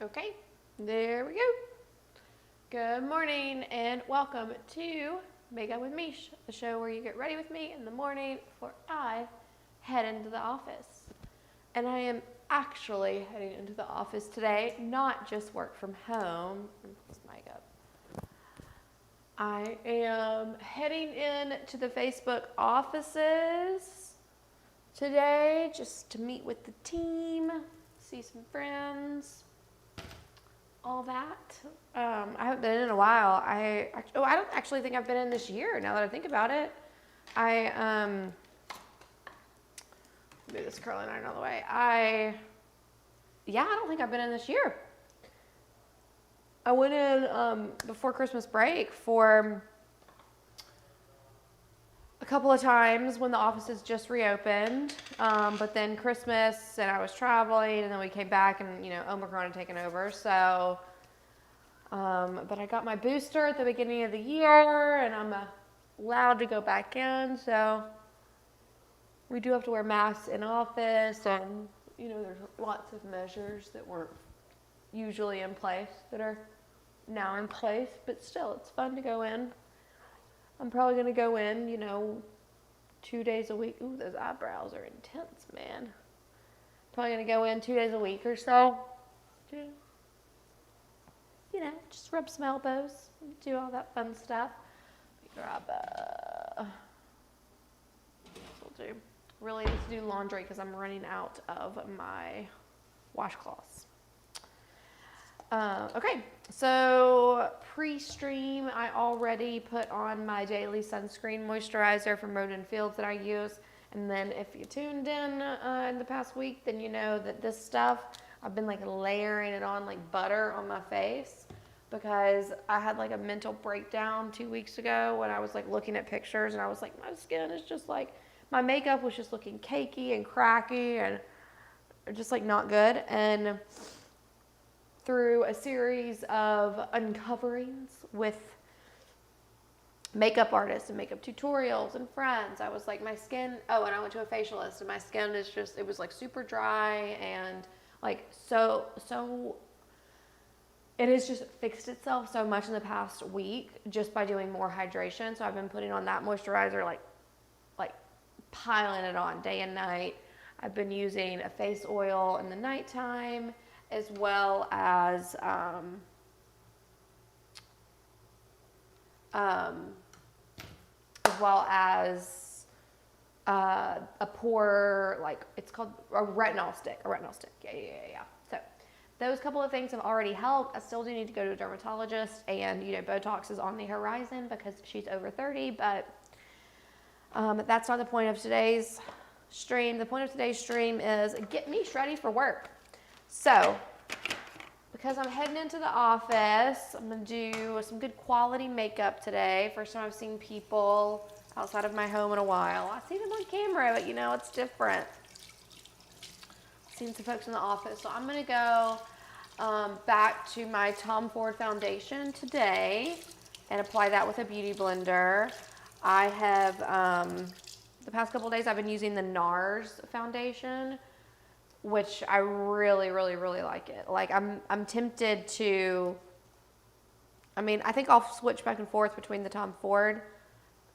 Okay, there we go. Good morning and welcome to Makeup with Meesh, the show where you get ready with me in the morning before I head into the office. And I am actually heading into the office today, not just work from home. Let's mic up. I am heading in to the Facebook offices today just to meet with the team, see some friends, all that. I haven't been in a while. I don't actually think I've been in this year now that I think about it. Move this curling iron out of the way. I don't think I've been in this year. I went in before Christmas break for a couple of times when the offices just reopened, but then Christmas and I was traveling, and then we came back and Omicron had taken over. So, but I got my booster at the beginning of the year, and I'm allowed to go back in. So we do have to wear masks in office, and there's lots of measures that weren't usually in place that are now in place, but still it's fun to go in. I'm probably going to go in, 2 days a week. Ooh, those eyebrows are intense, man. Probably going to go in 2 days a week or so. Just rub some elbows, do all that fun stuff. Grab will do. Really need to do laundry because I'm running out of my washcloths. Okay, so pre-stream, I already put on my daily sunscreen moisturizer from Road & Fields that I use. And then if you tuned in the past week, then you know that this stuff, I've been like layering it on like butter on my face because I had like a mental breakdown 2 weeks ago when I was like looking at pictures, and I was like, my skin is just like, my makeup was just looking cakey and cracky and just like not good. And through a series of uncoverings with makeup artists and makeup tutorials and friends, I was like, my skin, and I went to a facialist, and my skin is just, it was like super dry and like so it has just fixed itself so much in the past week just by doing more hydration. So I've been putting on that moisturizer, like piling it on day and night. I've been using a face oil in the nighttime, as well as a pore, like it's called a retinol stick. Yeah. So those couple of things have already helped. I still do need to go to a dermatologist, and Botox is on the horizon because she's over 30, but that's not the point of today's stream. The point of today's stream is get me ready for work. So, because I'm heading into the office, I'm going to do some good quality makeup today. First time I've seen people outside of my home in a while. I've seen them on camera, but it's different. I've seen some folks in the office. So I'm going to go back to my Tom Ford foundation today and apply that with a beauty blender. I have, the past couple of days, I've been using the NARS foundation, which I really, really, really like it. Like I'm tempted to, I think I'll switch back and forth between the Tom Ford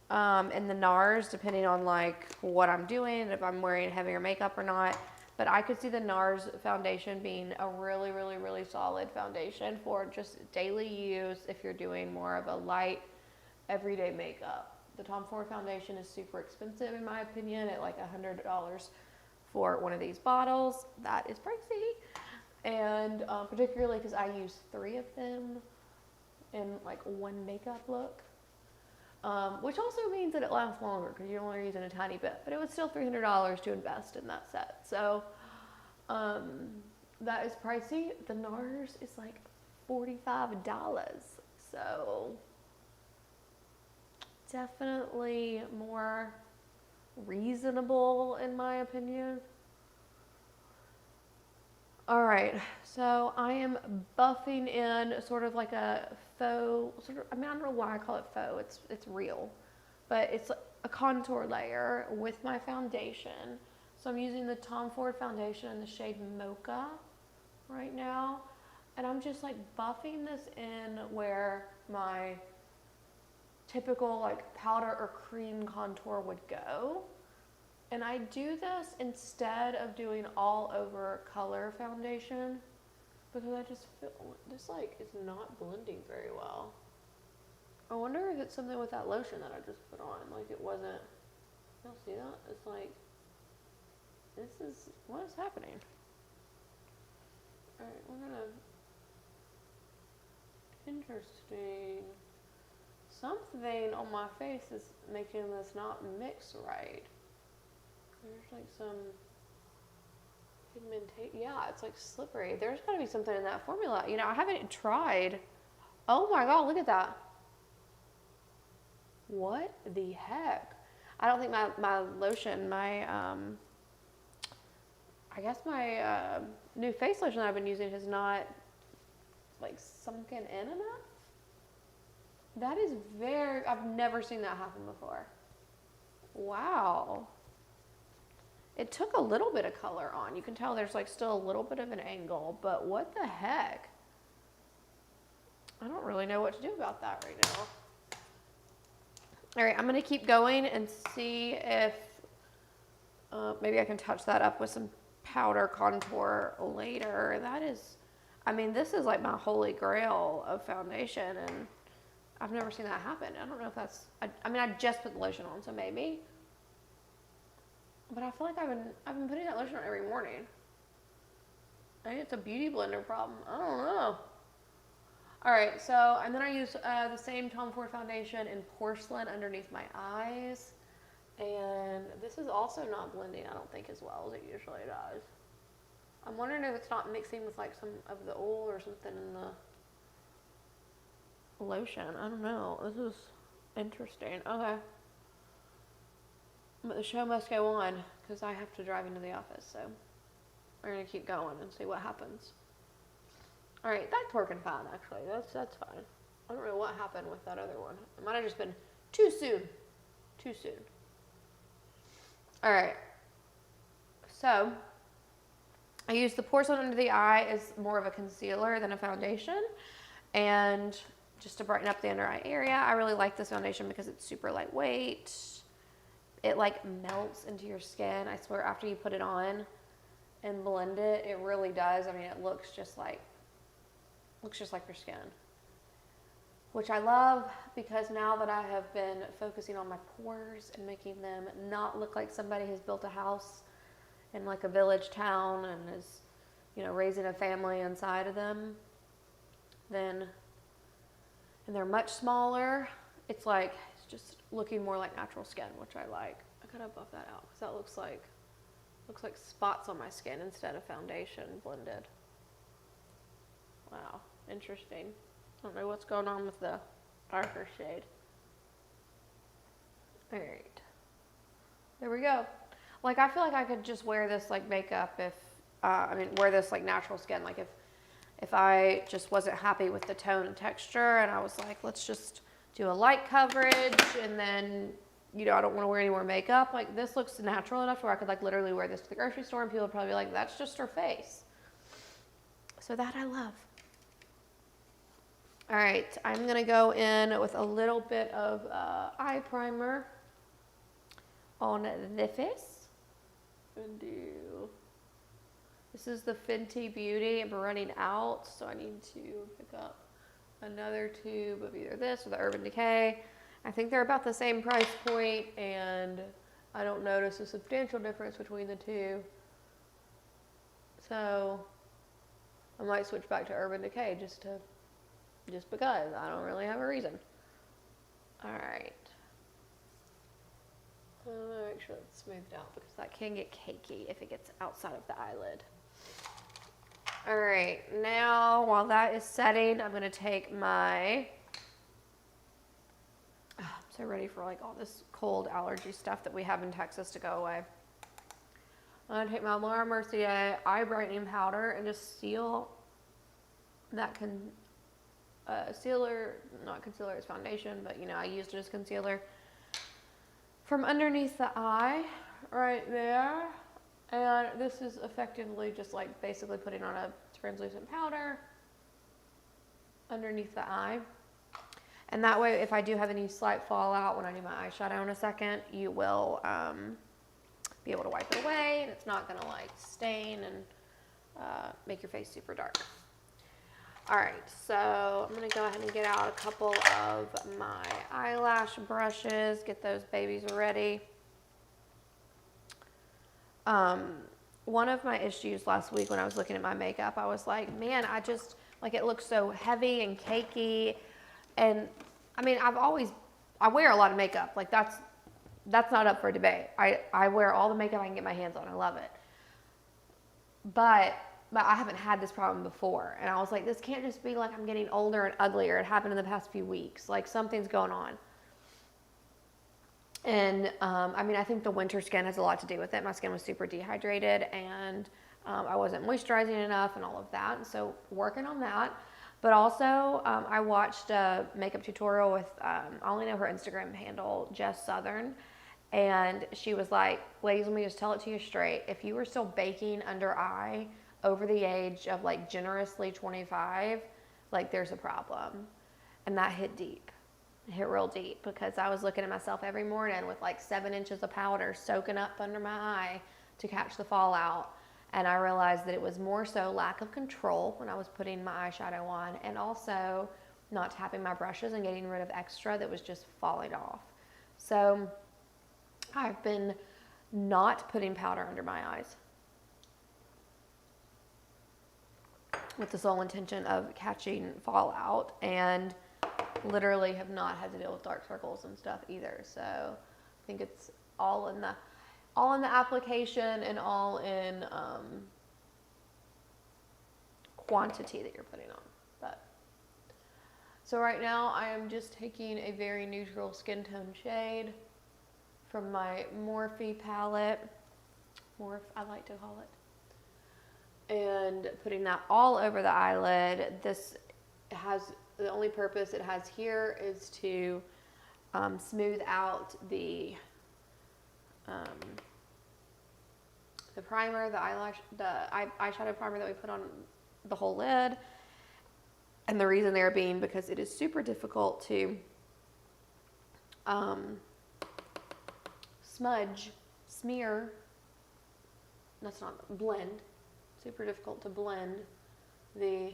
and the NARS, depending on like what I'm doing, if I'm wearing heavier makeup or not. But I could see the NARS foundation being a really, really, really solid foundation for just daily use if you're doing more of a light, everyday makeup. The Tom Ford foundation is super expensive in my opinion, at like $100 for one of these bottles. That is pricey, and particularly because I use 3 of them in like one makeup look, which also means that it lasts longer because you're only using a tiny bit, but it was still $300 to invest in that set. So that is pricey. The NARS is like $45, so definitely more reasonable in my opinion. All right, so I am buffing in sort of like a faux, I don't know why I call it faux, it's real, but it's a contour layer with my foundation. So I'm using the Tom Ford foundation in the shade Mocha right now. And I'm just like buffing this in where my typical like powder or cream contour would go. And I do this instead of doing all over color foundation because I just feel this like is not blending very well. I wonder if it's something with that lotion that I just put on. Like it wasn't, y'all see that? It's like, what is happening? Alright, we're gonna, interesting. Something on my face is making this not mix right. There's like some pigmentation. Yeah, it's like slippery. There's gotta be something in that formula. You know, I haven't tried. Oh my God, look at that. What the heck? I don't think my lotion, I guess my new face lotion that I've been using has not like sunken in enough. That is I've never seen that happen before. Wow. It took a little bit of color on. You can tell there's like still a little bit of an angle, but what the heck? I don't really know what to do about that right now. All right, I'm gonna keep going and see if maybe I can touch that up with some powder contour later. That is, I mean, this is like my holy grail of foundation, and I've never seen that happen. I don't know if that's, I mean, I just put the lotion on, so maybe. But I feel like I've been putting that lotion on every morning. I think it's a beauty blender problem. I don't know. All right, so, and then I use the same Tom Ford foundation in porcelain underneath my eyes. And this is also not blending, I don't think, as well as it usually does. I'm wondering if it's not mixing with like some of the oil or something in the lotion. I don't know. This is interesting. Okay. But the show must go on because I have to drive into the office. So we're going to keep going and see what happens. All right. That's working fine, actually. That's fine. I don't know what happened with that other one. It might have just been too soon. Too soon. All right. So I use the porcelain under the eye as more of a concealer than a foundation. And just to brighten up the under eye area. I really like this foundation because it's super lightweight. It like melts into your skin. I swear after you put it on and blend it, it really does. I mean, it looks just like your skin. Which I love because now that I have been focusing on my pores and making them not look like somebody has built a house in like a village town and is, you know, raising a family inside of them, and they're much smaller. It's just looking more like natural skin, which I like. I gotta buff that out because that looks like spots on my skin instead of foundation blended. Wow, interesting. I don't know what's going on with the darker shade. All right, there we go. Like I feel like I could just wear this like makeup if, wear this like natural skin. Like if I just wasn't happy with the tone and texture and I was like, let's just do a light coverage and then, you know, I don't want to wear any more makeup. Like this looks natural enough where I could like literally wear this to the grocery store and people would probably be like, that's just her face. So that I love. All right, I'm gonna go in with a little bit of eye primer on the face. And this is the Fenty Beauty. I'm running out, so I need to pick up another tube of either this or the Urban Decay. I think they're about the same price point, and I don't notice a substantial difference between the two. So I might switch back to Urban Decay just because I don't really have a reason. All right. I'm gonna make sure it's smoothed out because that can get cakey if it gets outside of the eyelid. All right, now while that is setting, I'm gonna take my, I'm so ready for like all this cold allergy stuff that we have in Texas to go away. I'm gonna take my Laura Mercier eye brightening powder and just seal that sealer, not concealer, it's foundation, but you know, I used it as concealer from underneath the eye right there. And this is effectively just like basically putting on a translucent powder underneath the eye. And that way, if I do have any slight fallout when I do my eyeshadow in a second, you will be able to wipe it away, and it's not gonna like stain and make your face super dark. All right, so I'm gonna go ahead and get out a couple of my eyelash brushes, get those babies ready. One of my issues last week when I was looking at my makeup, I was like, man, I just, like, it looks so heavy and cakey. And I mean, I wear a lot of makeup. Like, that's not up for debate. I wear all the makeup I can get my hands on. I love it. But I haven't had this problem before. And I was like, this can't just be like I'm getting older and uglier. It happened in the past few weeks. Like, something's going on. And I mean, I think the winter skin has a lot to do with it. My skin was super dehydrated, and I wasn't moisturizing enough and all of that. And so working on that. But also, I watched a makeup tutorial with, I only know her Instagram handle, Jess Southern. And she was like, ladies, let me just tell it to you straight. If you were still baking under eye over the age of like generously 25, like there's a problem. And that hit deep. It hit real deep, because I was looking at myself every morning with like 7 inches of powder soaking up under my eye to catch the fallout. And I realized that it was more so lack of control when I was putting my eyeshadow on, and also not tapping my brushes and getting rid of extra that was just falling off. So I've been not putting powder under my eyes with the sole intention of catching fallout, and literally have not had to deal with dark circles and stuff either. So I think it's all in the application and all in quantity that you're putting on. But so right now I am just taking a very neutral skin tone shade from my Morphe palette, Morph I like to call it, and putting that all over the eyelid. This has, the only purpose it has here is to smooth out the primer, the eyeshadow primer that we put on the whole lid. And the reason there being because it is super difficult to blend. Super difficult to blend the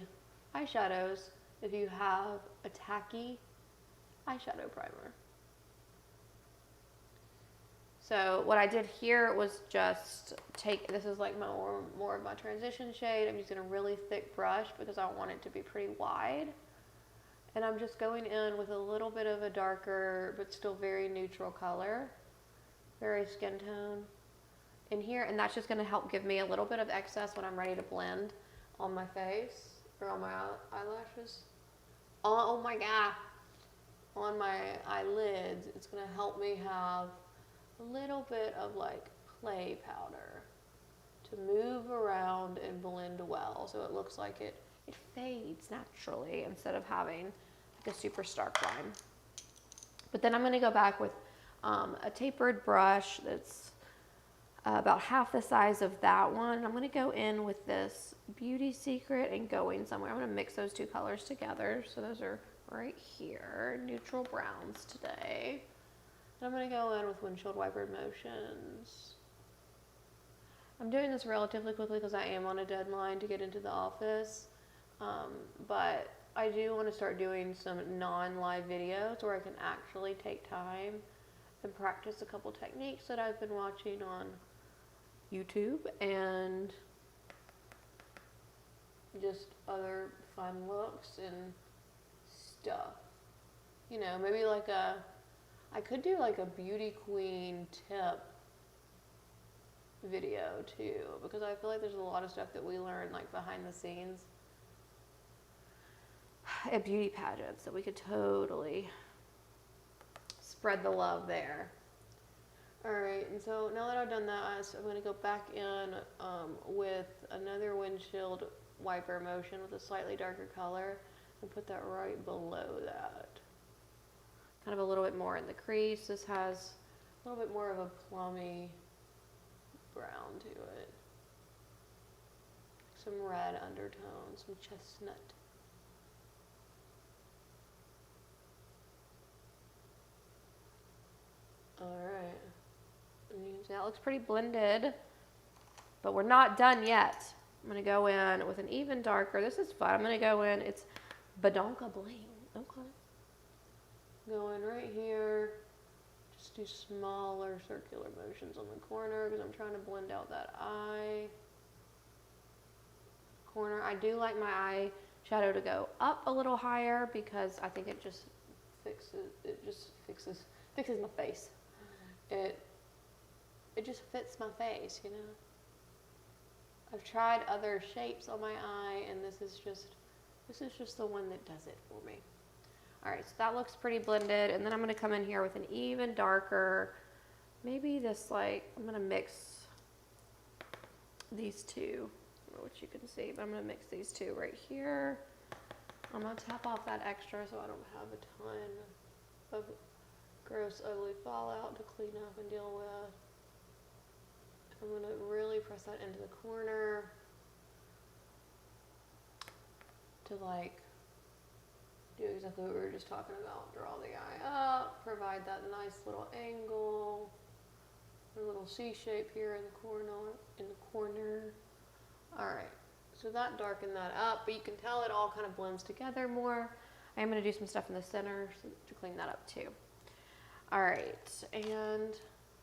eyeshadows if you have a tacky eyeshadow primer. So what I did here was just this is like more of my transition shade. I'm using a really thick brush because I want it to be pretty wide. And I'm just going in with a little bit of a darker but still very neutral color, very skin tone in here. And that's just going to help give me a little bit of excess when I'm ready to blend on my face or on my eyelashes. Oh my God. On my eyelids, it's going to help me have a little bit of like clay powder to move around and blend well, so it looks like it fades naturally instead of having like a super stark line. But then I'm going to go back with a tapered brush that's about half the size of that one. I'm going to go in with this Beauty Secret and Going Somewhere. I'm going to mix those two colors together. So those are right here, neutral browns today. And I'm going to go in with Windshield Wiper Motions. I'm doing this relatively quickly because I am on a deadline to get into the office. But I do want to start doing some non-live videos where I can actually take time and practice a couple techniques that I've been watching on YouTube and just other fun looks and stuff. You know, maybe like I could do like a beauty queen tip video too, because I feel like there's a lot of stuff that we learn like behind the scenes at beauty pageants that we could totally spread the love there. Alright, and so now that I've done that, I'm going to go back in with another windshield wiper motion with a slightly darker color and put that right below that. Kind of a little bit more in the crease. This has a little bit more of a plummy brown to it. Some red undertones, some chestnut. See, that looks pretty blended, but we're not done yet. I'm gonna go in with an even darker. This is fun. I'm gonna go in, it's Badonka Bling. Okay. Go in right here. Just do smaller circular motions on the corner because I'm trying to blend out that eye corner. I do like my eye shadow to go up a little higher because I think it just fixes my face. It just fits my face, you know. I've tried other shapes on my eye, and this is just the one that does it for me. All right, so that looks pretty blended, and then I'm gonna come in here with an even darker, maybe this like, I'm gonna mix these two. I don't know what you can see, but I'm gonna mix these two right here. I'm gonna tap off that extra so I don't have a ton of gross, ugly fallout to clean up and deal with. I'm gonna really press that into the corner to like do exactly what we were just talking about. Draw the eye up, provide that nice little angle, a little C shape here in the corner. All right, so that darkened that up, but you can tell it all kind of blends together more. I am gonna do some stuff in the center to clean that up too. All right, and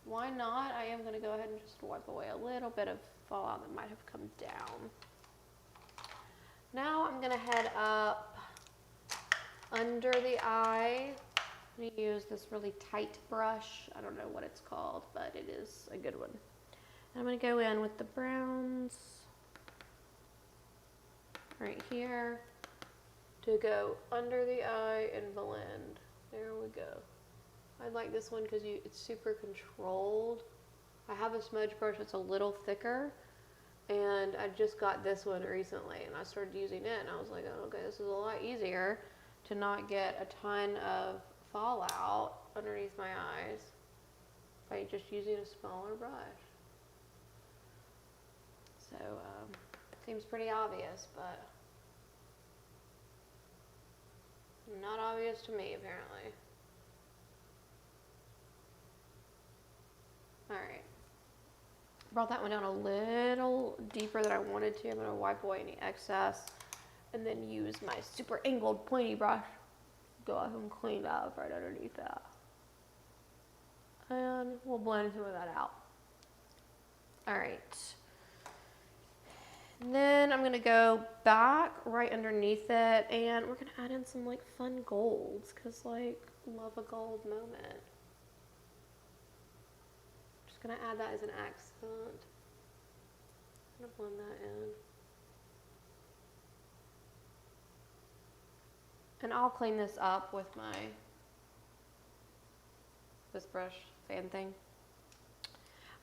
why not? I am gonna go ahead and just wipe away a little bit of fallout that might have come down. Now I'm gonna head up under the eye. I'm gonna use this really tight brush. I don't know what it's called, but it is a good one. And I'm gonna go in with the browns right here to go under the eye and blend. There we go. I like this one because it's super controlled. I have a smudge brush that's a little thicker, and I just got this one recently, and I started using it, and I was like, oh, okay, this is a lot easier to not get a ton of fallout underneath my eyes by just using a smaller brush. So, seems pretty obvious, but not obvious to me, apparently. All right, brought that one down a little deeper than I wanted to. I'm gonna wipe away any excess and then use my super angled pointy brush. Go ahead and clean up right underneath that. And we'll blend some of that out. All right. And then I'm gonna go back right underneath it, and we're gonna add in some like fun golds, cause like, love a gold moment. Just gonna add that as an accent. I'm gonna blend that in. And I'll clean this up with this brush fan thing.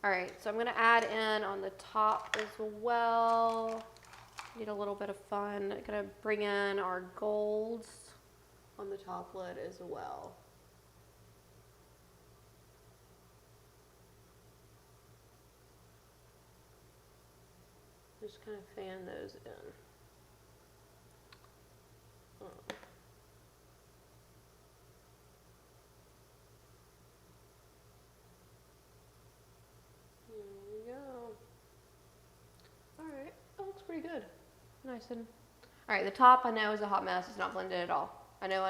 All right, so I'm gonna add in on the top as well. Need a little bit of fun. I'm gonna bring in our golds on the top lid as well. Just kind of fan those in. Pretty good. Nice and... All right, the top I know is a hot mess. It's not blended at all. I know.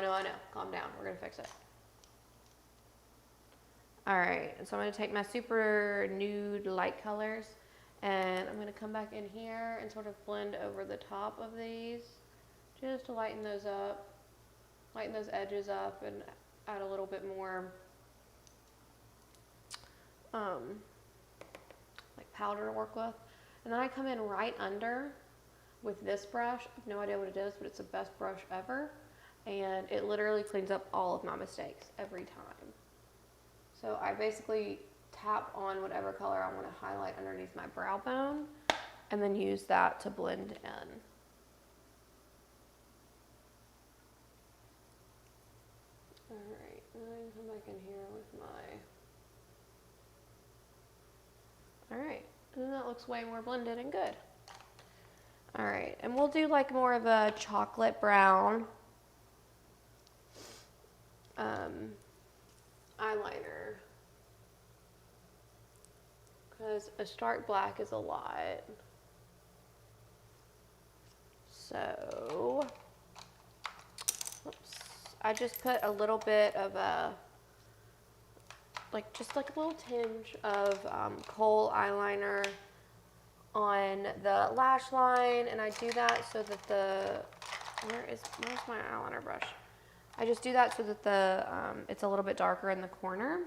Calm down. We're going to fix it. All right, so I'm going to take my super nude light colors, and I'm going to come back in here and sort of blend over the top of these just to lighten those up, lighten those edges up, and add a little bit more like powder to work with. And then I come in right under with this brush. I have no idea what it is, but it's the best brush ever. And it literally cleans up all of my mistakes every time. So I basically tap on whatever color I want to highlight underneath my brow bone and then use that to blend in. All right, and then come back in here with my... All right. And that looks way more blended and good. All right, and we'll do like more of a chocolate brown eyeliner. because a stark black is a lot. So, oops, I just put a little bit of just like a little tinge of kohl eyeliner on the lash line, and I do that so that where's my eyeliner brush? I just do that so that it's a little bit darker in the corner.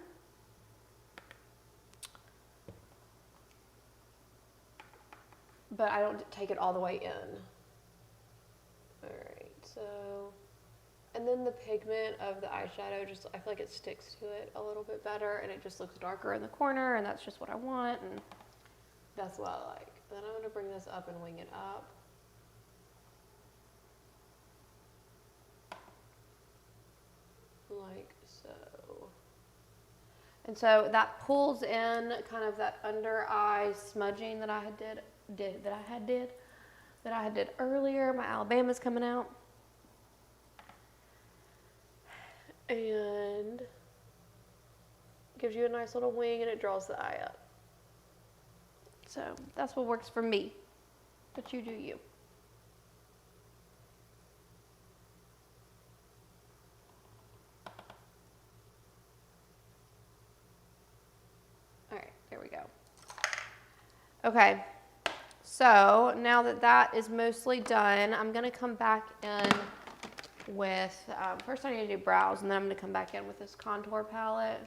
But I don't take it all the way in. Alright, so, and then the pigment of the eyeshadow, I feel like it sticks to it a little bit better, and it just looks darker in the corner, and that's just what I want, and that's what I like. Then I'm going to bring this up and wing it up. Like so. And so that pulls in kind of that under eye smudging that I did earlier. My Alabama's coming out. And gives you a nice little wing, and it draws the eye up. So that's what works for me. But you do you. All right, there we go. Okay. So now that that is mostly done, I'm going to come back in with, first I need to do brows, and then I'm going to come back in with this contour palette.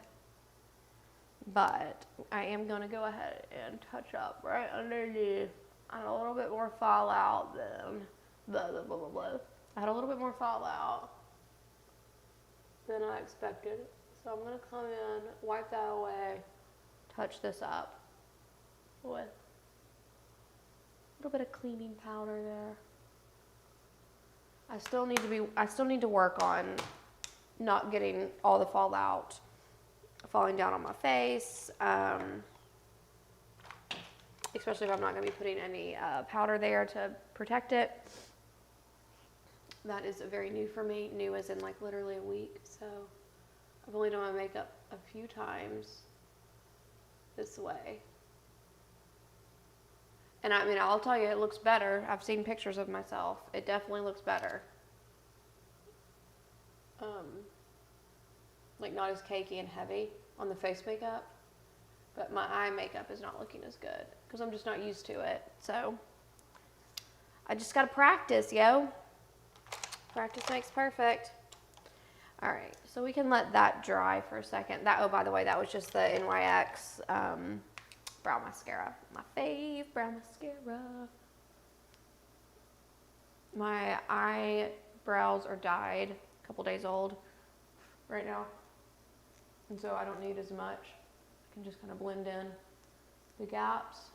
But I am going to go ahead and touch up right underneath. I had a little bit more fallout than, I had a little bit more fallout than I expected. So I'm going to come in, wipe that away, touch this up with a little bit of cleaning powder there. I still need to work on not getting all the fallout falling down on my face, especially if I'm not going to be putting any powder there to protect it. That is very new for me, new as in like literally a week, so I've only done my makeup a few times this way. And I mean, I'll tell you, it looks better. I've seen pictures of myself. It definitely looks better. Like not as cakey and heavy on the face makeup, but my eye makeup is not looking as good because I'm just not used to it. So I just got to practice, yo. Practice makes perfect. All right, so we can let that dry for a second. That, oh, by the way, that was just the NYX brow mascara. My fave brow mascara. My eyebrows are dyed, a couple days old right now. And so I don't need as much. I can just kind of blend in the gaps.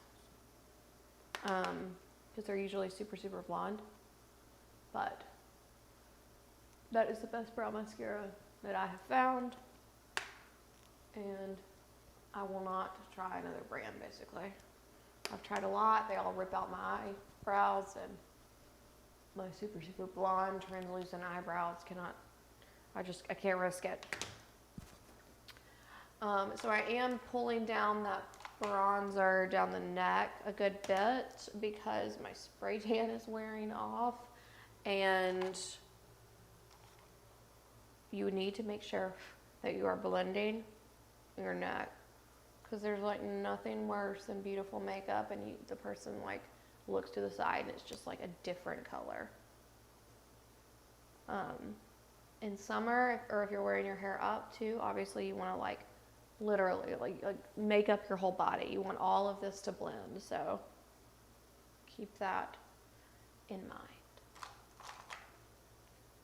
Because they're usually super, super blonde. But that is the best brow mascara that I have found. And I will not try another brand, basically. I've tried a lot. They all rip out my eyebrows, and my super, super blonde, translucent eyebrows cannot, I can't risk it. So I am pulling down that bronzer down the neck a good bit because my spray tan is wearing off, and you need to make sure that you are blending your neck, because there's like nothing worse than beautiful makeup and the person like looks to the side and it's just like a different color. In summer, or if you're wearing your hair up too, obviously you want to like literally like make up your whole body. You want all of this to blend, so keep that in mind.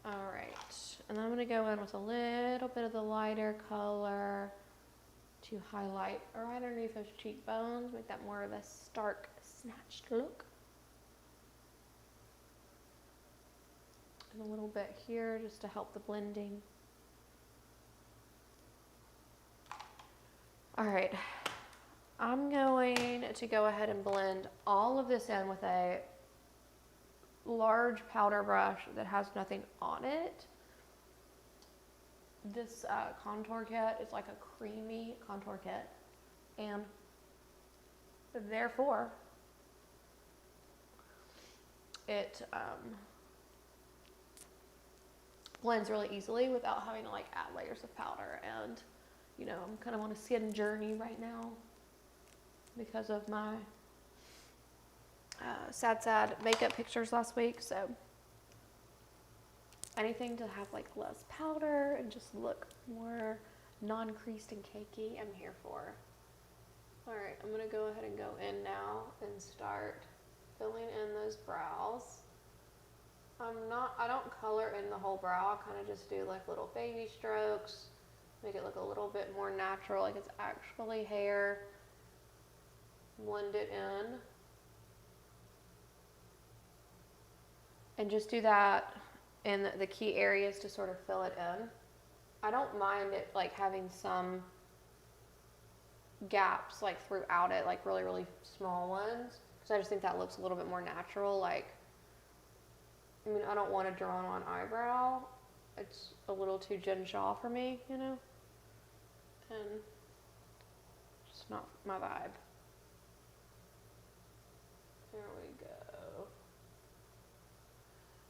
All right, and then I'm going to go in with a little bit of the lighter color to highlight right underneath those cheekbones, make that more of a stark, snatched look. And a little bit here just to help the blending. All right, I'm going to go ahead and blend all of this in with a large powder brush that has nothing on it. This contour kit is like a creamy contour kit, and Therefore, it blends really easily without having to like add layers of powder. And you know, I'm kind of on a skin journey right now because of my sad makeup pictures last week. So anything to have like less powder and just look more non-creased and cakey, I'm here for. All right, I'm gonna go ahead and go in now and start filling in those brows. I don't color in the whole brow. I kind of just do like little baby strokes, make it look a little bit more natural, like it's actually hair. Blend it in. And just do that in the key areas to sort of fill it in. I don't mind it like having some gaps like throughout it, like really, really small ones, because I just think that looks a little bit more natural. Like, I mean, I don't want a drawn on eyebrow. It's a little too Jen Shaw for me, you know? And it's not my vibe. There we go.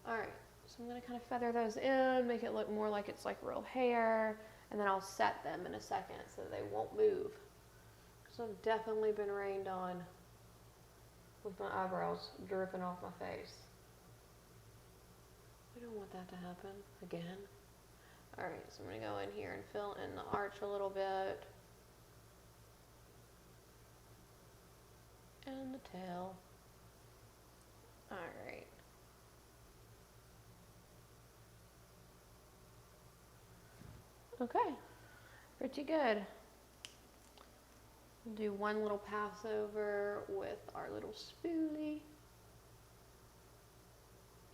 All right, so I'm gonna kind of feather those in, make it look more like it's like real hair, and then I'll set them in a second so they won't move. So I've definitely been rained on with my eyebrows dripping off my face. We don't want that to happen again. All right, so I'm gonna go in here and fill in the arch a little bit. And the tail. All right. Okay, pretty good. We'll do one little pass over with our little spoolie.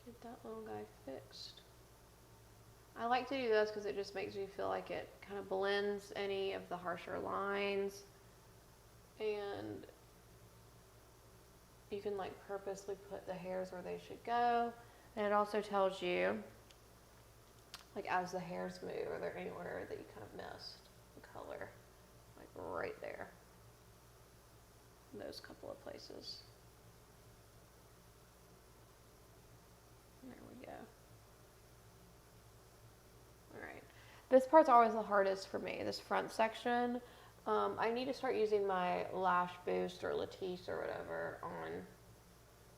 Get that little guy fixed. I like to do this because it just makes me feel like it kind of blends any of the harsher lines, and you can like purposely put the hairs where they should go. And it also tells you, like as the hairs move, are there anywhere that you kind of missed the color? Like right there. Those couple of places. There we go. Alright. This part's always the hardest for me, this front section. I need to start using my Lash Boost or Latisse or whatever on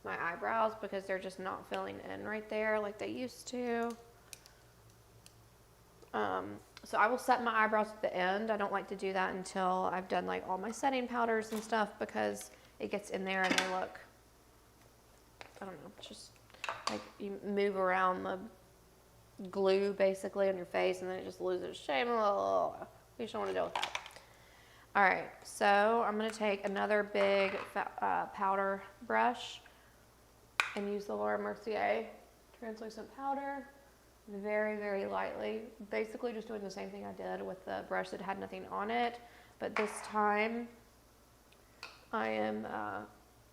my eyebrows because they're just not filling in right there like they used to. So I will set my eyebrows at the end. I don't like to do that until I've done like all my setting powders and stuff because it gets in there and they look, I don't know, just like you move around the glue basically on your face and then it just loses shape. Oh, you just don't want to deal with that. All right, so I'm going to take another big powder brush and use the Laura Mercier translucent powder very, very lightly. Basically just doing the same thing I did with the brush that had nothing on it, but this time I am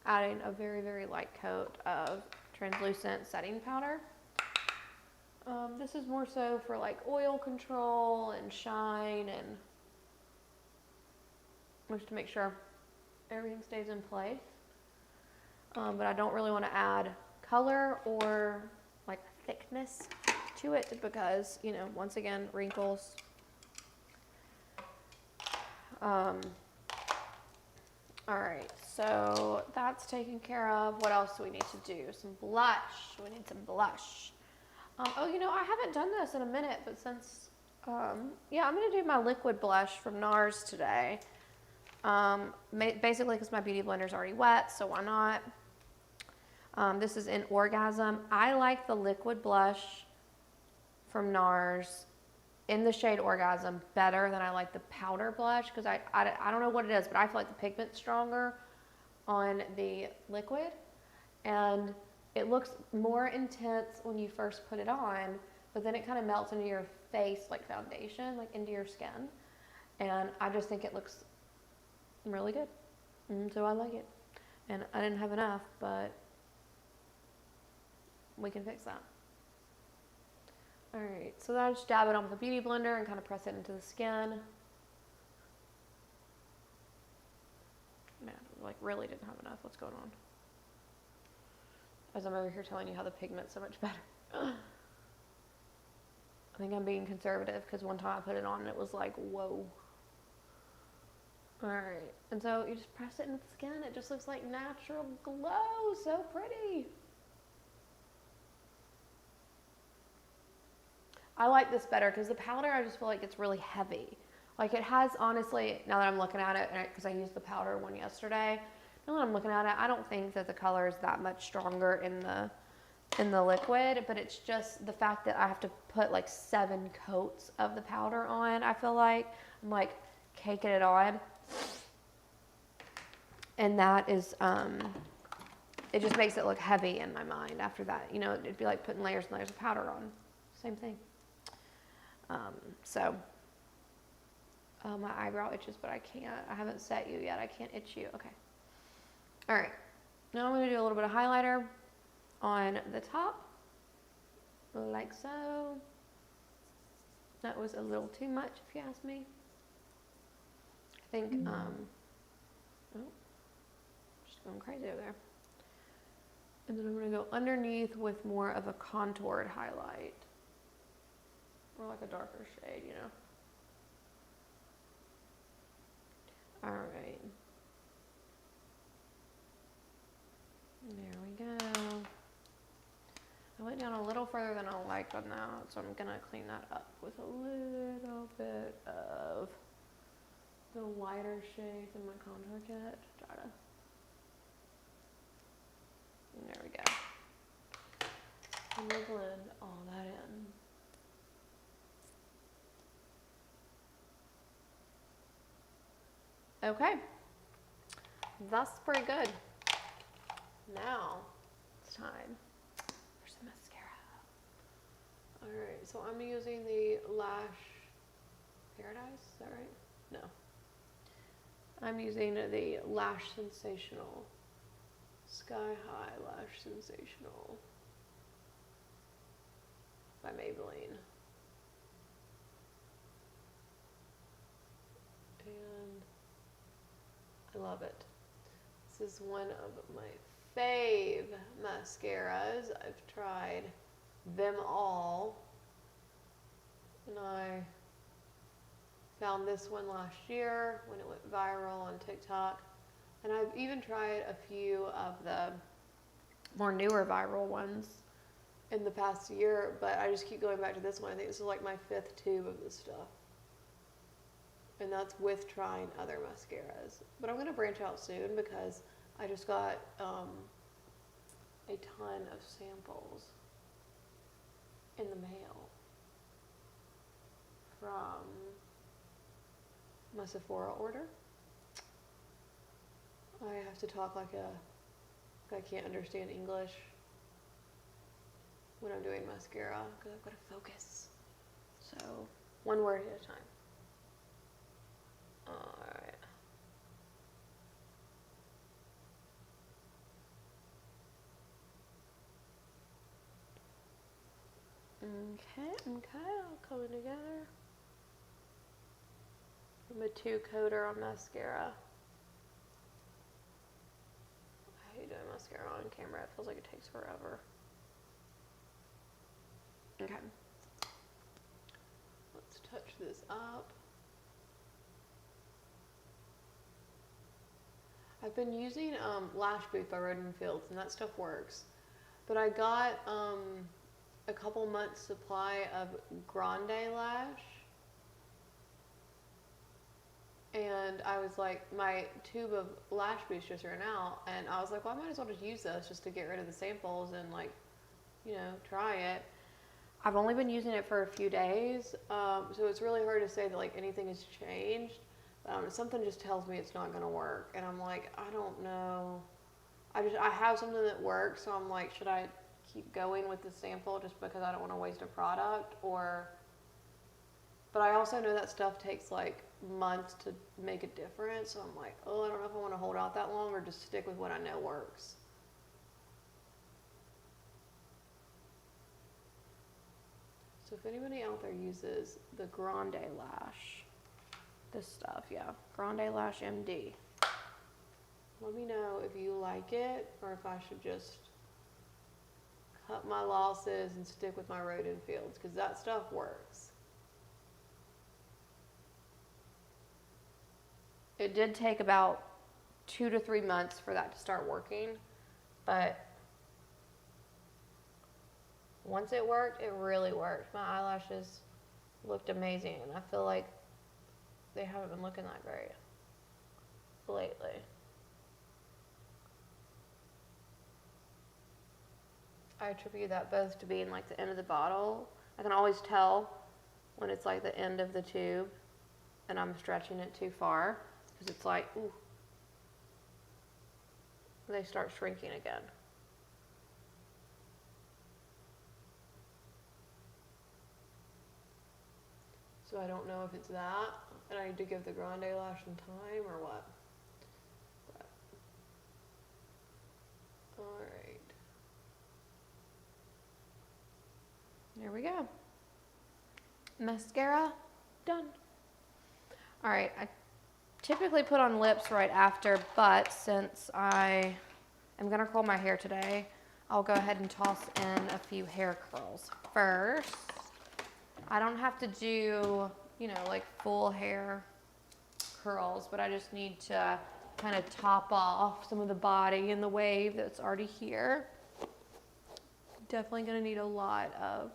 adding a very, very light coat of translucent setting powder. This is more so for like oil control and shine and just to make sure everything stays in place. But I don't really want to add color or like thickness to it because, you know, once again, wrinkles. All right, so that's taken care of. What else do we need to do? Some blush. We need some blush. Oh, you know, I haven't done this in a minute, but since, yeah, I'm going to do my liquid blush from NARS today. Basically because my beauty blender is already wet, so why not? This is in Orgasm. I like the liquid blush from NARS in the shade Orgasm better than I like the powder blush because I don't know what it is, but I feel like the pigment's stronger on the liquid and it looks more intense when you first put it on, but then it kind of melts into your face like foundation, like into your skin. And I just think it looks really good. So I like it. And I didn't have enough, but we can fix that. All right, so then I just dab it on with a beauty blender and kind of press it into the skin. Man, a like really didn't have enough. What's going on? As I'm over here telling you how the pigment's so much better. I think I'm being conservative because one time I put it on and it was like, whoa. Alright, and so you just press it in the skin. It just looks like natural glow. So pretty. I like this better because the powder, I just feel like it's really heavy. Like it has, honestly, now that I'm looking at it, because I used the powder one yesterday, now that I'm looking at it, I don't think that the color is that much stronger in the liquid, but it's just the fact that I have to put like 7 coats of the powder on. I feel like I'm like caking it on, and that is it just makes it look heavy in my mind after that. You know, it'd be like putting layers and layers of powder on. Same thing. My eyebrow itches, but I can't. I haven't set you yet. I can't itch you. Okay. All right. Now I'm going to do a little bit of highlighter on the top, like so. That was a little too much, if you ask me. I think, just going crazy over there. And then I'm going to go underneath with more of a contoured highlight. Or like a darker shade, you know. All right. There we go. I went down a little further than I liked on that, so I'm gonna clean that up with a little bit of the lighter shades in my contour kit. Try to. And there we go. And we'll blend all that in. Okay, that's pretty good. Now it's time for some mascara. All right, so I'm using the Lash Paradise, is that right? No. I'm using the Lash Sensational, Sky High Lash Sensational by Maybelline. And I love it. This is one of my fave mascaras. I've tried them all. And I found this one last year when it went viral on TikTok. And I've even tried a few of the more newer viral ones in the past year, but I just keep going back to this one. I think this is like my 5th tube of this stuff. And that's with trying other mascaras. But I'm going to branch out soon because I just got a ton of samples in the mail from my Sephora order. I have to talk like I can't understand English when I'm doing mascara because I've got to focus. So, one word at a time. Alright. Okay, all coming together. I'm a 2-coater on mascara. I hate doing mascara on camera. It feels like it takes forever. Okay. Let's touch this up. I've been using Lash Booth by Roden & Fields, and that stuff works. But I got a couple months supply of Grande Lash. And I was like, my tube of Lash Boost just ran out. And I was like, well, I might as well just use this just to get rid of the samples and like, you know, try it. I've only been using it for a few days. So it's really hard to say that like anything has changed. Something just tells me it's not going to work. And I'm like, I don't know. I have something that works. So I'm like, should I keep going with the sample just because I don't want to waste a product? But I also know that stuff takes like months to make a difference. So I'm like, oh, I don't know if I want to hold out that long or just stick with what I know works. So if anybody out there uses the Grande Lash, this stuff, yeah, Grande Lash MD. Let me know if you like it or if I should just cut my losses and stick with my rodent fields, because that stuff works. It did take about 2 to 3 months for that to start working, but once it worked, it really worked. My eyelashes looked amazing, and I feel like they haven't been looking that great lately. I attribute that both to being like the end of the bottle. I can always tell when it's like the end of the tube and I'm stretching it too far, because it's like, ooh, they start shrinking again. So I don't know if it's that, and I need to give the grande lash some time or what. But, all right. There we go. Mascara, done. All right, I typically put on lips right after, but since I am gonna curl my hair today, I'll go ahead and toss in a few hair curls. First, I don't have to do, you know, like full hair curls, but I just need to kind of top off some of the body and the wave that's already here. Definitely gonna need a lot of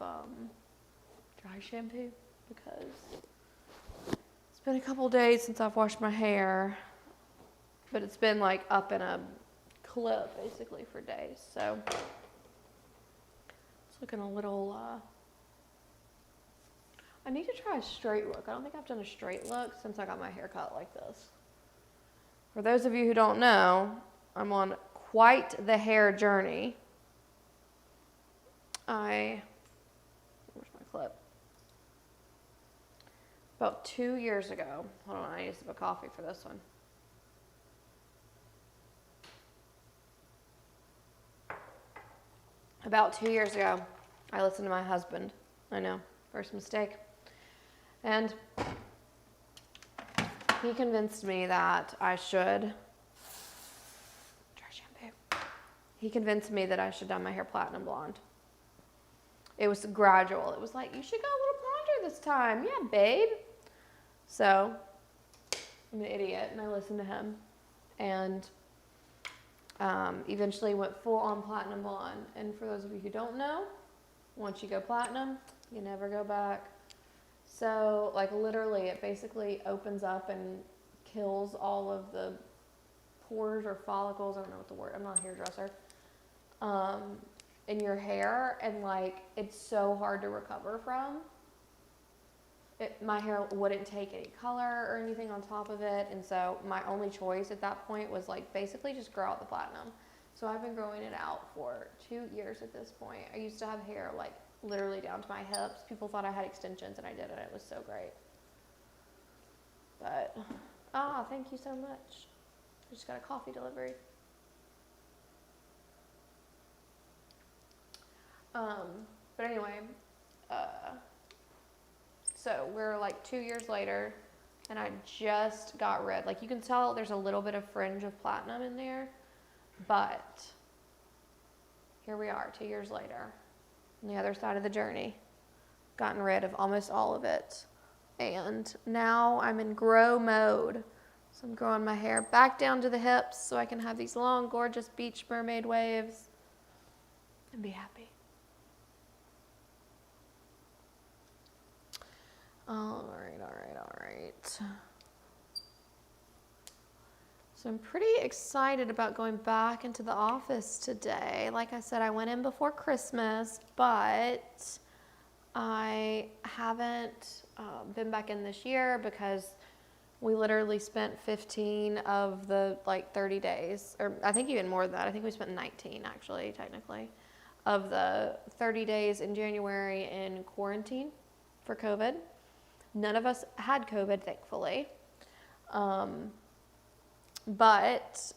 dry shampoo, because it's been a couple days since I've washed my hair, but it's been like up in a clip basically for days, so it's looking a little I need to try a straight look. I don't think I've done a straight look since I got my hair cut like this. For those of you who don't know, I'm on quite the hair journey. Where's my clip? About 2 years ago. Hold on, I need a sip of coffee for this one. About 2 years ago, I listened to my husband. I know, first mistake. And he convinced me that I should, dry shampoo. He convinced me that I should dye my hair platinum blonde. It was gradual. It was like, you should go a little blonder this time. Yeah, babe. So I'm an idiot, and I listened to him. And eventually went full on platinum blonde. And for those of you who don't know, once you go platinum, you never go back. So like literally it basically opens up and kills all of the pores or follicles, I don't know what the word, I'm not a hairdresser, in your hair, and like it's so hard to recover from. My hair wouldn't take any color or anything on top of it, and so my only choice at that point was like basically just grow out the platinum. So I've been growing it out for 2 years at this point. I used to have hair like literally down to my hips. People thought I had extensions, and I did, and it was so great. But, thank you so much. I just got a coffee delivery. But anyway, so we're like 2 years later, and I just got rid. Like you can tell there's a little bit of fringe of platinum in there, but here we are 2 years later. On the other side of the journey, gotten rid of almost all of it, and now I'm in grow mode. So I'm growing my hair back down to the hips so I can have these long, gorgeous beach mermaid waves and be happy. All right. So I'm pretty excited about going back into the office today. Like I said, I went in before Christmas, but I haven't been back in this year because we literally spent 15 of the like 30 days, or I think even more than that. I think we spent 19 actually, technically, of the 30 days in January in quarantine for COVID. None of us had COVID, thankfully. But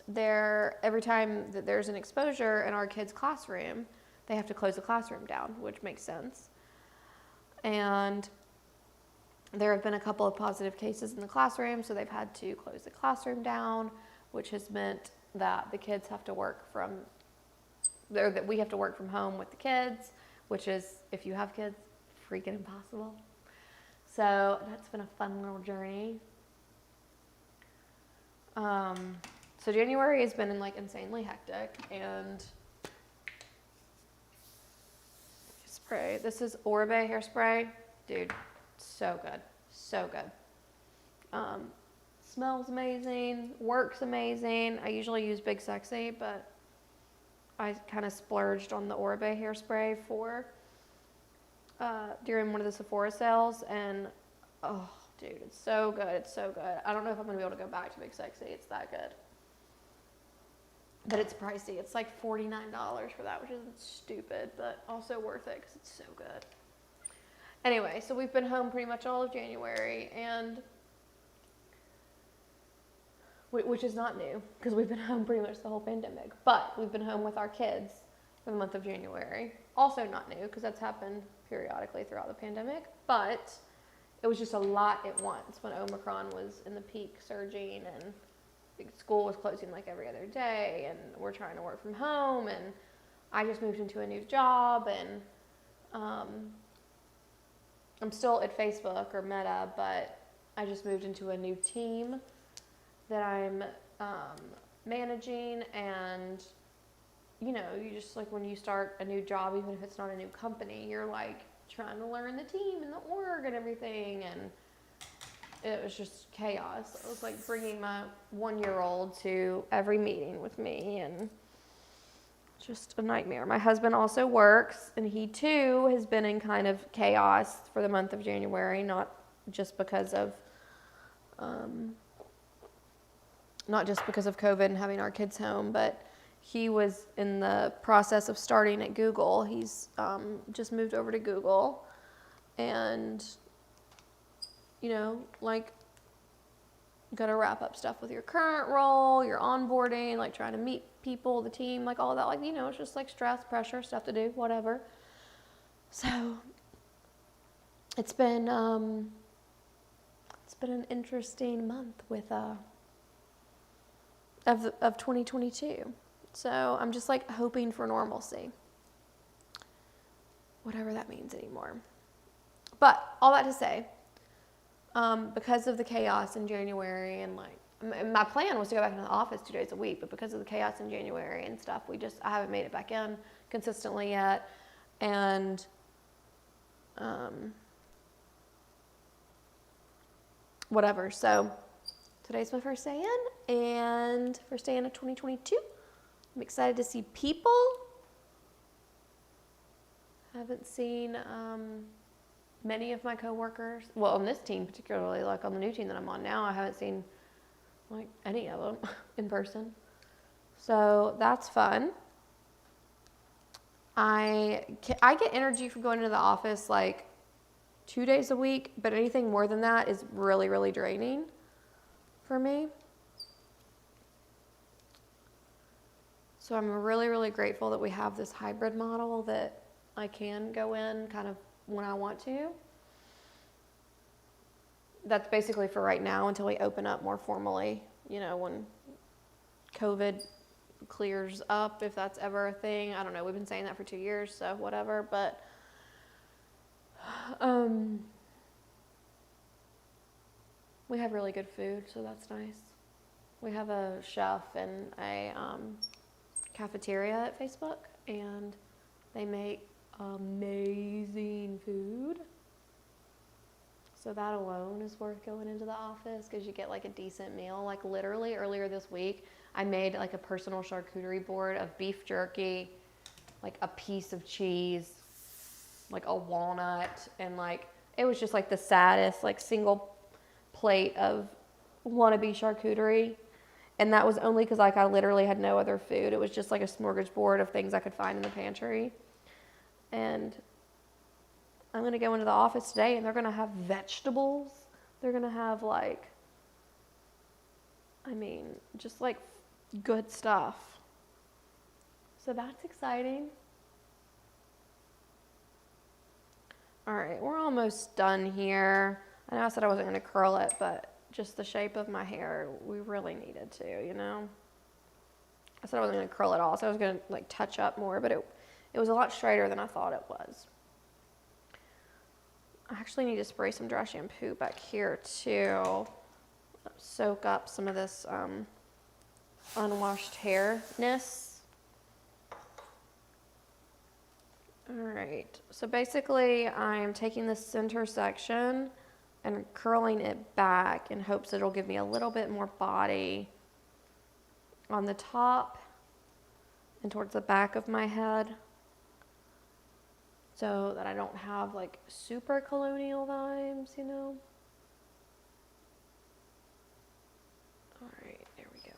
every time that there's an exposure in our kids' classroom, they have to close the classroom down, which makes sense. And there have been a couple of positive cases in the classroom, so they've had to close the classroom down, which has meant that the kids have to work from, or that we have to work from home with the kids, which is, if you have kids, freaking impossible. So that's been a fun little journey. So January has been like insanely hectic, and spray. This is Oribe hairspray. Dude, so good. So good. Smells amazing, works amazing. I usually use Big Sexy, but I kind of splurged on the Oribe hairspray for during one of the Sephora sales, and oh, dude, it's so good. It's so good. I don't know if I'm gonna be able to go back to Big Sexy. It's that good. But it's pricey. It's like $49 for that, which isn't stupid, but also worth it because it's so good. Anyway, so we've been home pretty much all of January, and which is not new because we've been home pretty much the whole pandemic. But we've been home with our kids for the month of January. Also not new because that's happened periodically throughout the pandemic. But it was just a lot at once when Omicron was in the peak surging, and school was closing like every other day, and we're trying to work from home, and I just moved into a new job, and I'm still at Facebook or Meta, but I just moved into a new team that I'm managing, and you just like when you start a new job, even if it's not a new company, you're like trying to learn the team and the org and everything, and it was just chaos. It was like bringing my 1-year-old to every meeting with me, and just a nightmare. My husband also works, and he too has been in kind of chaos for the month of January, not just because of COVID and having our kids home, but he was in the process of starting at Google. He's just moved over to Google, and like, got to wrap up stuff with your current role, your onboarding, like trying to meet people, the team, like all that, like, it's just like stress, pressure, stuff to do, whatever. So it's been an interesting month with of 2022. So I'm just like hoping for normalcy, whatever that means anymore. But all that to say, because of the chaos in January, and like my plan was to go back into the office 2 days a week, but because of the chaos in January and stuff, I haven't made it back in consistently yet. And whatever. So today's my first day in, and first day in of 2022. I'm excited to see people. Haven't seen many of my coworkers. Well, on this team particularly, like on the new team that I'm on now, I haven't seen like any of them in person. So that's fun. I get energy from going into the office like 2 days a week, but anything more than that is really, really draining for me. So I'm really, really grateful that we have this hybrid model that I can go in kind of when I want to. That's basically for right now until we open up more formally, when COVID clears up, if that's ever a thing. I don't know. We've been saying that for 2 years, so whatever. But we have really good food, so that's nice. We have a chef and a cafeteria at Facebook, and they make amazing food. So that alone is worth going into the office, because you get like a decent meal. Like literally earlier this week, I made like a personal charcuterie board of beef jerky, like a piece of cheese, like a walnut, and like it was just like the saddest like single plate of wannabe charcuterie. And that was only because like I literally had no other food. It was just like a smorgasbord of things I could find in the pantry. And I'm going to go into the office today, and they're going to have vegetables. They're going to have like, just like good stuff. So that's exciting. All right, we're almost done here. I know I said I wasn't going to curl it, but just the shape of my hair, we really needed to, I said I wasn't gonna curl it all, so I was gonna like touch up more, but it was a lot straighter than I thought it was. I actually need to spray some dry shampoo back here too. Soak up some of this unwashed hairness. All right, so basically I'm taking this center section and curling it back in hopes it'll give me a little bit more body on the top and towards the back of my head, so that I don't have like super colonial vibes, you know? All right, there we go.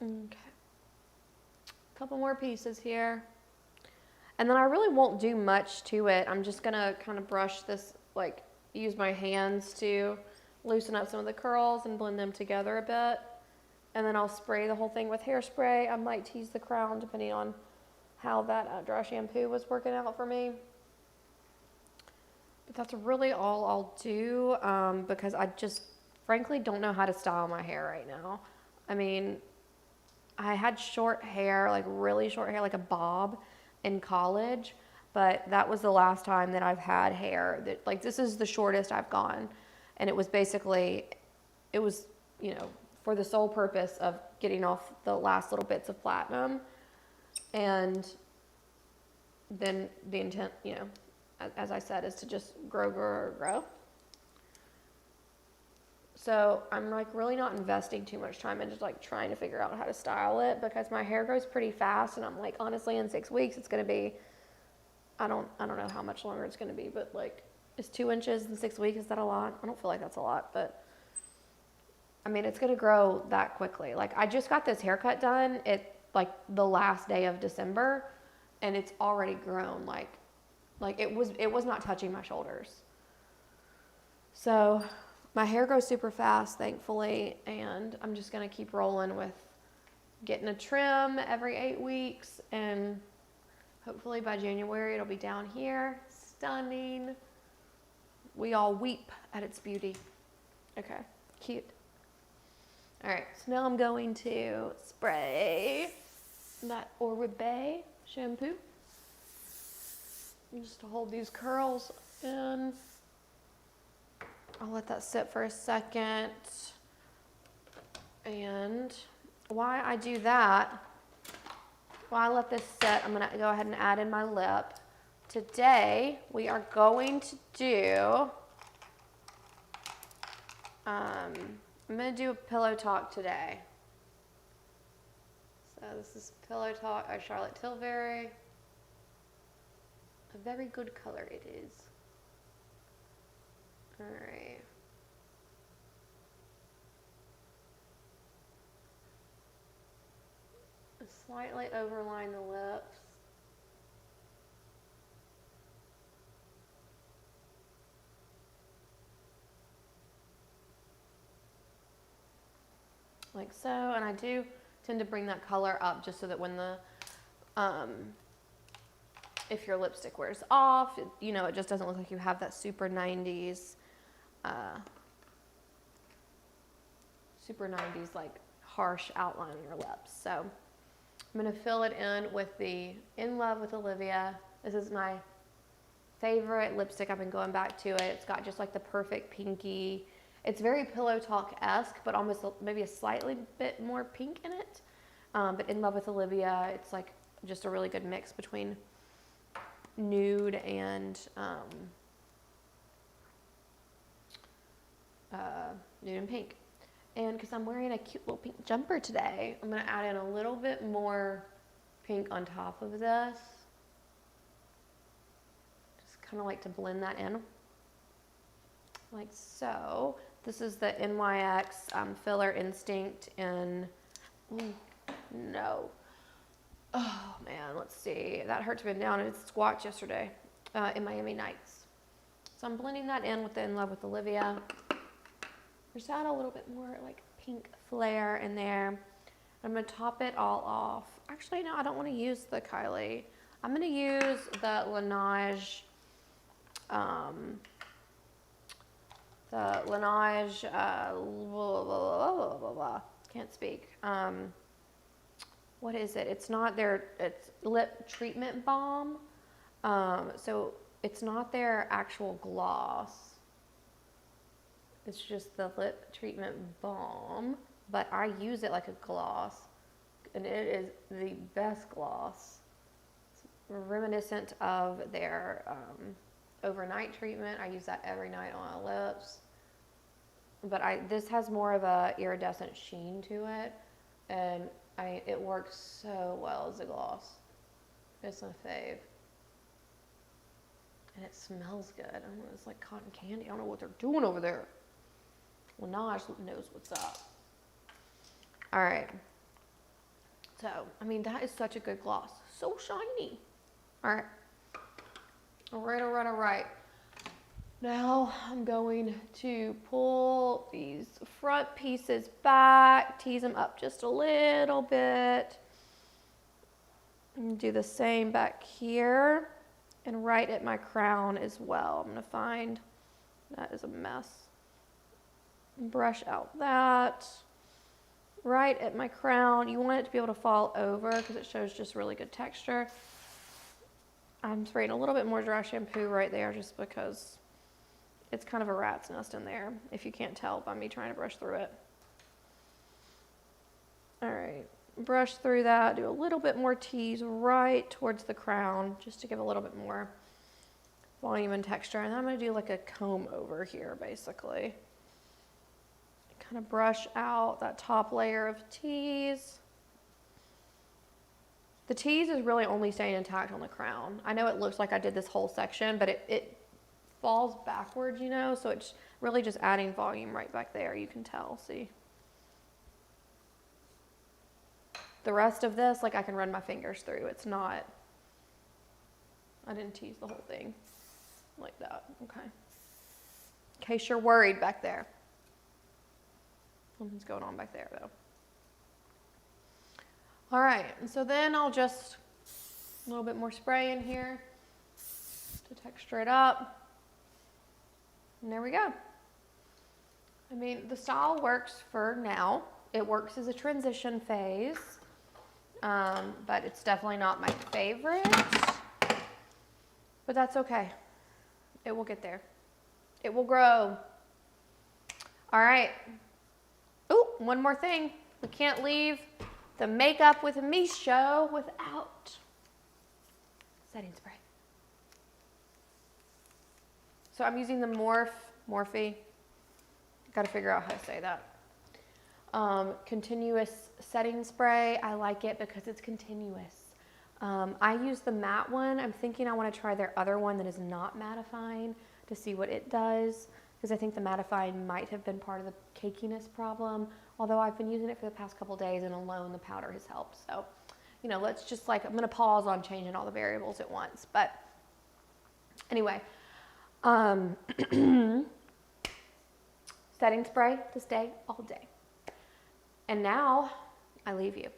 Okay. Couple more pieces here. And then I really won't do much to it. I'm just gonna kind of brush this, like use my hands to loosen up some of the curls and blend them together a bit. And then I'll spray the whole thing with hairspray. I might tease the crown depending on how that dry shampoo was working out for me. But that's really all I'll do because I just frankly don't know how to style my hair right now. I mean, I had short hair, like really short hair, like a bob in college, but that was the last time that I've had hair that, like, this is the shortest I've gone. And it was basically, it was, you know, for the sole purpose of getting off the last little bits of platinum. And then the intent, you know, as I said, is to just grow. So I'm like really not investing too much time into like trying to figure out how to style it, because my hair grows pretty fast, and I'm like, honestly, in 6 weeks it's gonna be, I don't know how much longer it's gonna be, but like, is 2 inches in 6 weeks, is that a lot? I don't feel like that's a lot, but I mean, it's gonna grow that quickly. Like, I just got this haircut done at like the last day of December, and it's already grown like it was not touching my shoulders. So my hair grows super fast, thankfully, and I'm just gonna keep rolling with getting a trim every 8 weeks, and hopefully by January it'll be down here, stunning. We all weep at its beauty. Okay, cute. All right, so now I'm going to spray that Oribe shampoo just to hold these curls in. I'll let that sit for a second. And while I do that, while I let this sit, I'm gonna go ahead and add in my lip. Today, we are going to do, I'm gonna do a Pillow Talk today. So this is Pillow Talk by Charlotte Tilbury. A very good color it is. All right. Slightly overline the lips. Like so, and I do tend to bring that color up just so that when the, if your lipstick wears off, you know, it just doesn't look like you have that super 90s like harsh outline on your lips. So I'm gonna fill it in with the In Love with Olivia. This is my favorite lipstick. I've been going back to it. It's got just like the perfect pinky. It's very Pillow Talk-esque, but almost maybe a slightly bit more pink in it. But In Love with Olivia, it's like just a really good mix between nude and pink. And because I'm wearing a cute little pink jumper today, I'm going to add in a little bit more pink on top of this. Just kind of like to blend that in. Like so. This is the NYX Filler Instinct in, no. Oh man, let's see. That hurt to bend down. I did squats yesterday in Miami Nights. So I'm blending that in with the In Love with Olivia. Just add a little bit more like pink flare in there. I'm gonna top it all off. Actually, no, I don't want to use the Kylie I'm going to use the Laneige, blah, blah, blah, blah. Can't speak. What is it? It's not their, it's lip treatment balm. So it's not their actual gloss. It's just the lip treatment balm, but I use it like a gloss, and it is the best gloss. It's reminiscent of their overnight treatment. I use that every night on my lips. But this has more of a iridescent sheen to it, and it works so well as a gloss. It's my fave. And it smells good. I don't know, it's like cotton candy. I don't know what they're doing over there. Laneige knows what's up. All right. So, I mean, that is such a good gloss. So shiny. All right. All right, all right, all right. Now I'm going to pull these front pieces back, tease them up just a little bit. And do the same back here and right at my crown as well. I'm going to find, that is a mess. Brush out that. Right at my crown. You want it to be able to fall over because it shows just really good texture. I'm spraying a little bit more dry shampoo right there just because it's kind of a rat's nest in there, if you can't tell by me trying to brush through it. All right, brush through that, do a little bit more tease right towards the crown just to give a little bit more volume and texture. And I'm gonna do like a comb over here, basically. Kind of brush out that top layer of tease. The tease is really only staying intact on the crown. I know it looks like I did this whole section, but it falls backwards, you know, so it's really just adding volume right back there. You can tell, see. The rest of this, like I can run my fingers through. It's not, I didn't tease the whole thing like that, okay. In case you're worried back there. Something's going on back there though. All right, and so then I'll just, a little bit more spray in here to texture it up. And there we go. I mean, the style works for now. It works as a transition phase, but it's definitely not my favorite. But that's okay. It will get there. It will grow. All right. Oh, one more thing. We can't leave the Makeup with Meesh show without setting spray. So I'm using the Morphe. Got to figure out how to say that. Continuous setting spray. I like it because it's continuous. I use the matte one. I'm thinking I want to try their other one that is not mattifying to see what it does, because I think the mattifying might have been part of the cakiness problem, although I've been using it for the past couple days and alone the powder has helped. So, you know, let's just like, I'm going to pause on changing all the variables at once. But anyway, setting spray to stay all day. And now I leave you.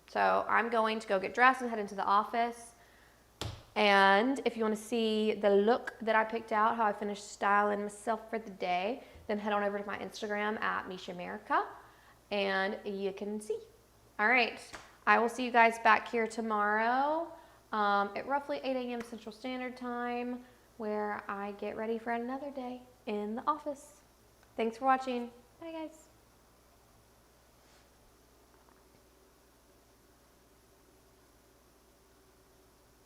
So I'm going to go get dressed and head into the office. And if you want to see the look that I picked out, how I finished styling myself for the day, then head on over to my Instagram at Meesh America and you can see. All right. I will see you guys back here tomorrow at roughly 8 a.m. Central Standard Time, where I get ready for another day in the office. Thanks for watching. Bye, guys.